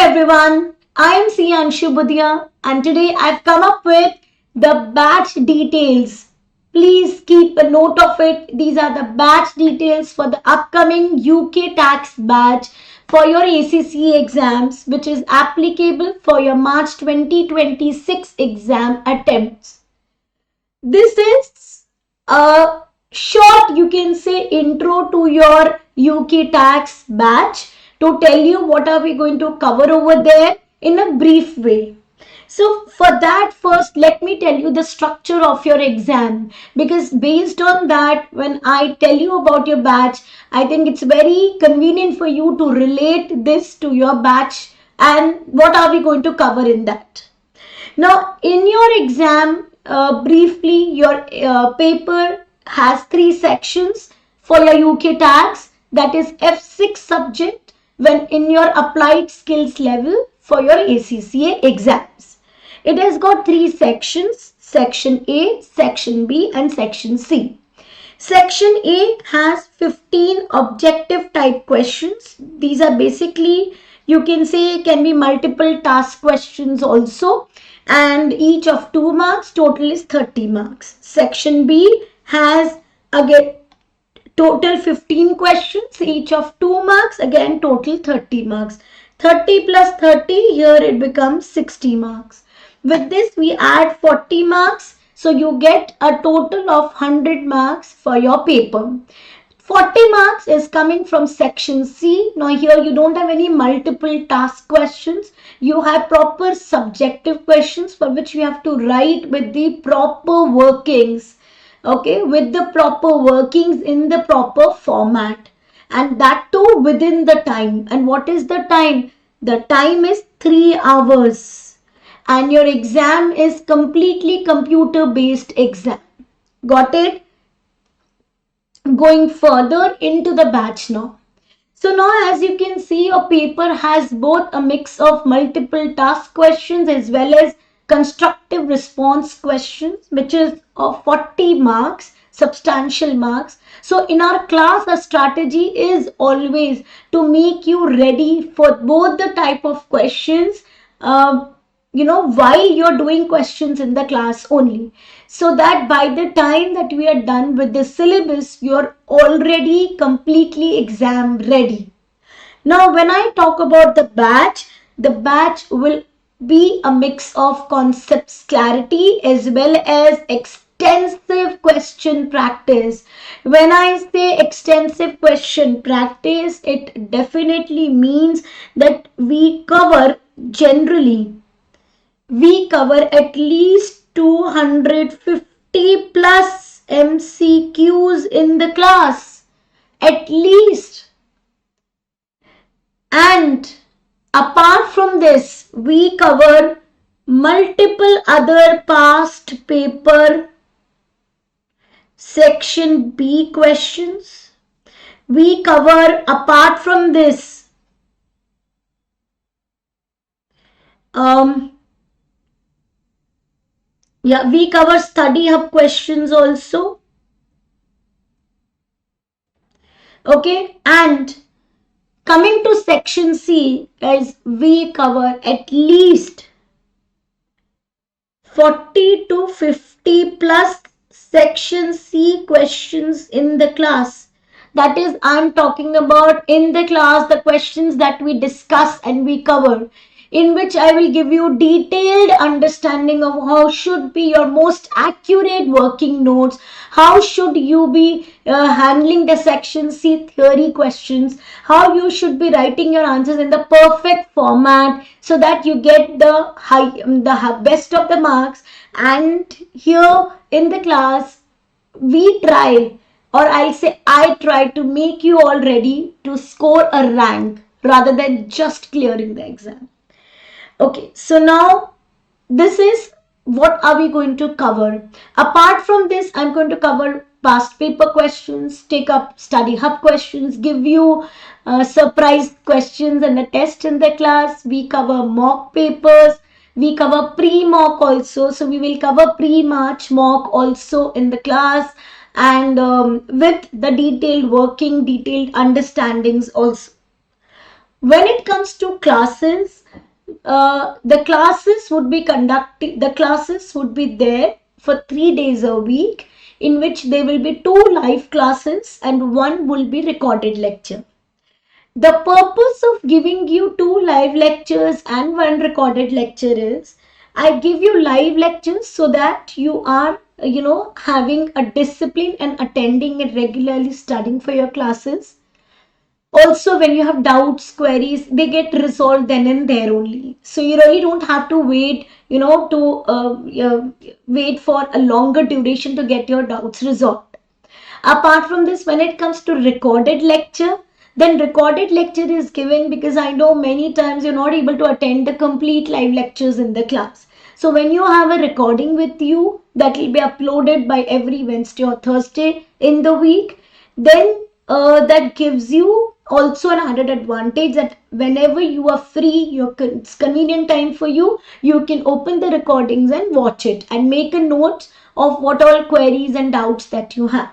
everyone, I am C. Anshubudia and today I've come up with the batch details. Please keep a note of it. These are the batch details for the upcoming UK tax batch for your ACCA exams, which is applicable for your March 2026 exam attempts. This is a short, you can say, intro to your UK tax batch to tell you what are we going to cover over there in a brief way. So for that, first let me tell you the structure of your exam, because based on that, when I tell you about your batch, I think it's very convenient for you to relate this to your batch and what are we going to cover in that. Now, in your exam, briefly, your paper has 3 sections for your UK tax, that is F6 subject when in your applied skills level for your ACCA exams. It has got 3 sections, section A, section B and section C. Section A has 15 objective type questions. These are basically, you can say, can be multiple task questions also, and each of 2 marks, total is 30 marks. Section B has again total 15 questions, each of 2 marks, again total 30 marks. 30 plus 30, here it becomes 60 marks. With this we add 40 marks, so you get a total of 100 marks for your paper. 40 marks is coming from section C. Now here you don't have any multiple task questions. You have proper subjective questions for which you have to write with the proper workings. Okay, with the proper workings in the proper format. And that too within the time. And what is the time? The time is 3 hours. And your exam is completely computer based exam. Got it? Going further into the batch now. So now as you can see, your paper has both a mix of multiple task questions as well as constructive response questions, which is of 40 marks, substantial marks. So in our class, our strategy is always to make you ready for both the type of questions, while you're doing questions in the class only, so that by the time that we are done with the syllabus, you're already completely exam ready. Now, when I talk about the batch will be a mix of concepts clarity as well as extensive question practice. When I say extensive question practice, it definitely means that we cover at least 250 plus MCQs in the class, at least. And apart from this, we cover multiple other past paper section B questions. We cover, apart from this, we cover study hub questions also. Okay, and coming to section C, guys, we cover at least 40 to 50 plus section C questions in the class. That is, I'm talking about in the class, the questions that we discuss and we cover, in which I will give you detailed understanding of how should be your most accurate working notes, how should you be handling the section C theory questions, how you should be writing your answers in the perfect format so that you get the best of the marks. And here in the class, we try, or I'll say I try to make you all ready to score a rank rather than just clearing the exam. Okay, so now this is what are we going to cover. Apart from this, I'm going to cover past paper questions, take up study hub questions, give you surprise questions and a test in the class. We cover mock papers. We cover pre-mock also. So we will cover pre-March mock also in the class, and with the detailed working, detailed understandings also. When it comes to classes, the classes would be there for 3 days a week, in which there will be 2 live classes and 1 will be recorded lecture. The purpose of giving you 2 live lectures and 1 recorded lecture is, I give you live lectures so that you are, having a discipline and attending and regularly studying for your classes. Also, when you have doubts, queries, they get resolved then and there only. So you really don't have to wait, wait for a longer duration to get your doubts resolved. Apart from this, when it comes to recorded lecture, then recorded lecture is given because I know many times you're not able to attend the complete live lectures in the class. So when you have a recording with you that will be uploaded by every Wednesday or Thursday in the week, then that gives you also an added advantage that whenever you are free, it's convenient time for you, you can open the recordings and watch it and make a note of what all queries and doubts that you have.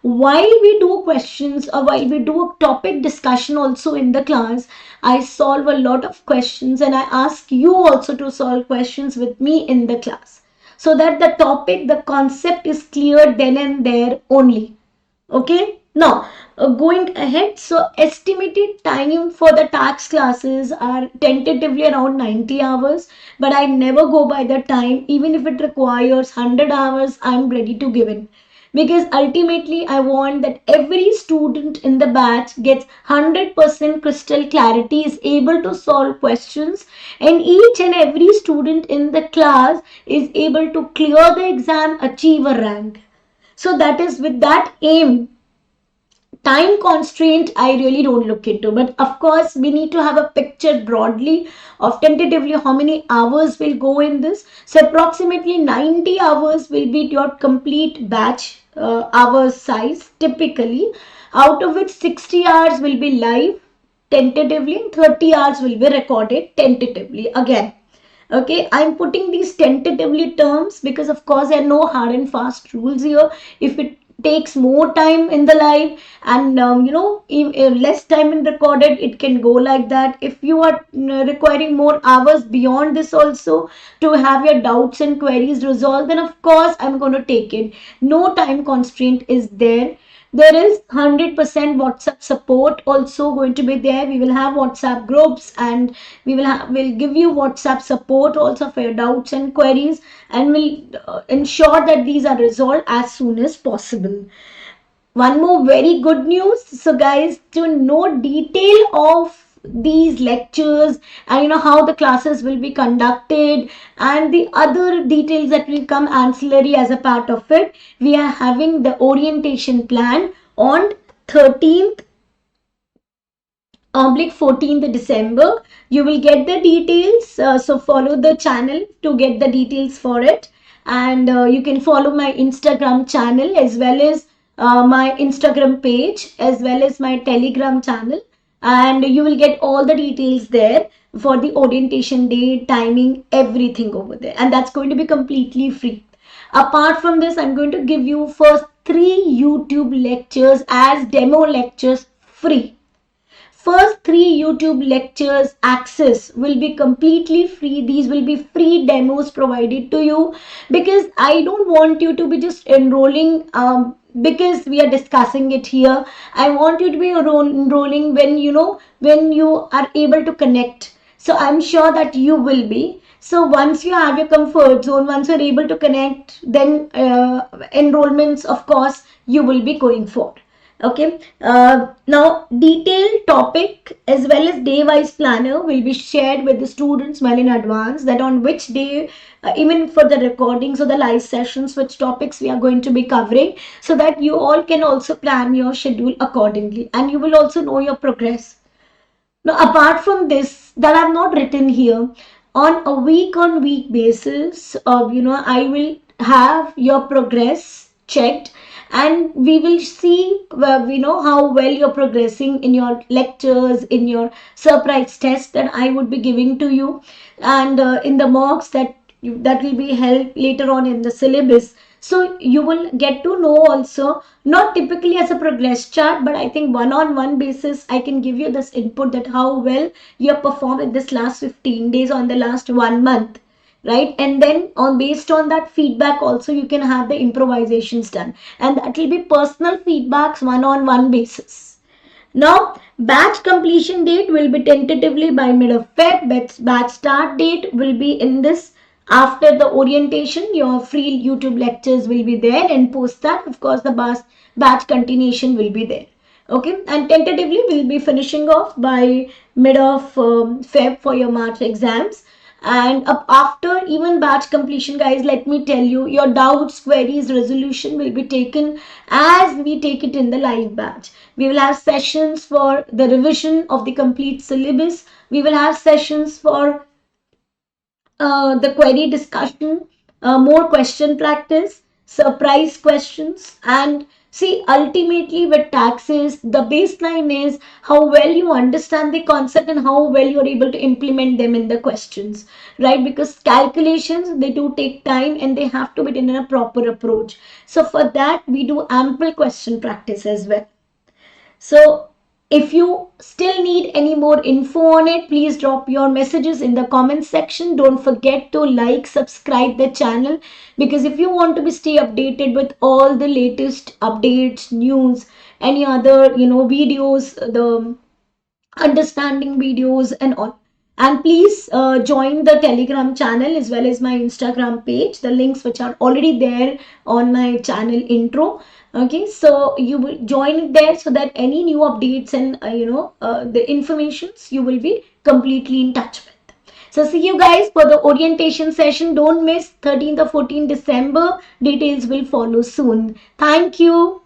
While we do questions or while we do a topic discussion also in the class, I solve a lot of questions and I ask you also to solve questions with me in the class, so that the topic, the concept is clear then and there only. Okay, now going ahead, so estimated time for the tax classes are tentatively around 90 hours, but I never go by the time. Even if it requires 100 hours, I'm ready to give it, because ultimately I want that every student in the batch gets 100% crystal clarity, is able to solve questions, and each and every student in the class is able to clear the exam, achieve a rank. So that is with that aim. Time constraint I really don't look into, but of course we need to have a picture broadly of tentatively how many hours will go in this. So approximately 90 hours will be your complete batch hours size typically, out of which 60 hours will be live tentatively and 30 hours will be recorded tentatively again. Okay, I'm putting these tentatively terms because of course there are no hard and fast rules here. If it takes more time in the live and if less time in recorded, it can go like that. If you are requiring more hours beyond this also to have your doubts and queries resolved, then of course I'm going to take it. No time constraint is there. There is 100% WhatsApp support also going to be there. We will have WhatsApp groups and we'll give you WhatsApp support also for your doubts and queries, and we'll ensure that these are resolved as soon as possible. One more very good news. So guys, to know detail of these lectures and how the classes will be conducted and the other details that will come ancillary as a part of it, we are having the orientation plan on 13th 14th December. You will get the details, so follow the channel to get the details for it, and you can follow my Instagram channel as well as my Instagram page as well as my Telegram channel, and you will get all the details there for the orientation day, timing, everything over there, and that's going to be completely free. Apart from this, I'm going to give you first 3 YouTube lectures as demo lectures free. First 3 YouTube lectures access will be completely free. These will be free demos provided to you because I don't want you to be just enrolling because we are discussing it here. I want you to be enrolling when you are able to connect. So I'm sure that you will be. So once you have your comfort zone, once you're able to connect, then enrollments, of course, you will be going for. Okay, now detailed topic as well as day wise planner will be shared with the students well in advance, that on which day, even for the recordings or the live sessions, which topics we are going to be covering, so that you all can also plan your schedule accordingly and you will also know your progress. Now apart from this that I've not written here, on a week on week basis, I will have your progress checked and we will see how well you're progressing in your lectures, in your surprise test that I would be giving to you, and in the mocks that will be held later on in the syllabus. So you will get to know also, not typically as a progress chart, but I think one-on-one basis, I can give you this input that how well you have performed in this last 15 days on the last 1 month, right? And then on based on that feedback also, you can have the improvisations done, and that will be personal feedbacks one-on-one basis. Now, batch completion date will be tentatively by mid of Feb. Batch start date will be in this after the orientation. Your free YouTube lectures will be there, and post that, of course, the batch continuation will be there. Okay, and tentatively we'll be finishing off by mid of Feb for your March exams. And up after even batch completion, guys, let me tell you, your doubts, queries, resolution will be taken as we take it in the live batch. We will have sessions for the revision of the complete syllabus. We will have sessions for the query discussion, more question practice, surprise questions, and see, ultimately with taxes, the baseline is how well you understand the concept and how well you're able to implement them in the questions, right? Because calculations, they do take time and they have to be done in a proper approach. So for that, we do ample question practice as well. So if you still need any more info on it, please drop your messages in the comment section. Don't forget to like, subscribe the channel, because if you want to be stay updated with all the latest updates, news, any other, videos, the understanding videos and all. And please join the Telegram channel as well as my Instagram page, the links which are already there on my channel intro. Okay, so you will join it there so that any new updates and the informations you will be completely in touch with. So see you guys for the orientation session. Don't miss 13th or 14th December. Details will follow soon. Thank you.